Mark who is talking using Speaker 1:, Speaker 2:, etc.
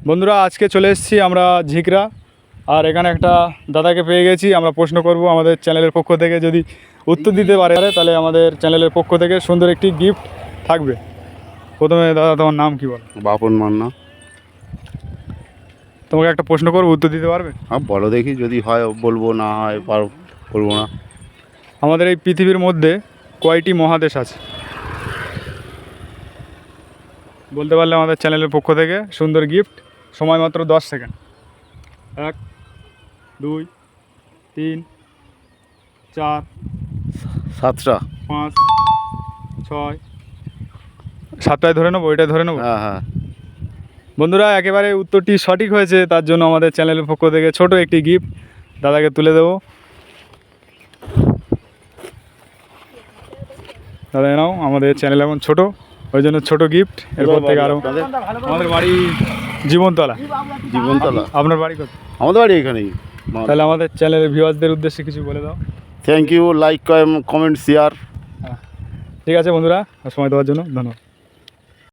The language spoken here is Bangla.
Speaker 1: বন্ধুরা আজকে চলে এসেছি আমরা ঝিকরা, আর এখানে একটা দাদাকে পেয়ে গেছি। আমরা প্রশ্ন করব আমাদের চ্যানেলের পক্ষ থেকে, যদি উত্তর দিতে পারে তাহলে আমাদের চ্যানেলের পক্ষ থেকে সুন্দর একটি গিফট থাকবে। প্রথমে দাদা তোমার নাম কি বল?
Speaker 2: বাপন মান্না।
Speaker 1: তোমাকে একটা প্রশ্ন করবো, উত্তর দিতে পারবে?
Speaker 2: হ্যাঁ বলো দেখি, যদি হয় বলবো, না হয় বলবো না।
Speaker 1: আমাদের এই পৃথিবীর মধ্যে কয়টি মহাদেশ আছে? বলতে পারলে আমাদের চ্যানেলের পক্ষ থেকে সুন্দর গিফট। সময় মাত্র 10 সেকেন্ড। 1 2 3 4
Speaker 2: 7টা।
Speaker 1: 5 6 7টায় ধরে নেবো, ওইটাই ধরে নেবো।
Speaker 2: হ্যাঁ।
Speaker 1: বন্ধুরা একেবারে উত্তরটি সঠিক হয়েছে, তার জন্য আমাদের চ্যানেলের পক্ষ থেকে ছোট একটি গিফট দাদাকে তুলে দেবো। দাদা নাও, আমাদের চ্যানেল এখন ছোট, ওই জন্য ছোট গিফট। এরপর থেকে আরও আমাদের বাড়ি জীবনতলা। আপনার বাড়ি কোথায়?
Speaker 2: আমাদের বাড়ি এখানেই।
Speaker 1: তাহলে আমাদের চ্যানেলের ভিউয়ার্সদের উদ্দেশ্যে কিছু বলে দাও।
Speaker 2: Thank you, like comment share.
Speaker 1: ঠিক আছে বন্ধুরা, সময় দেওয়ার জন্য ধন্যবাদ।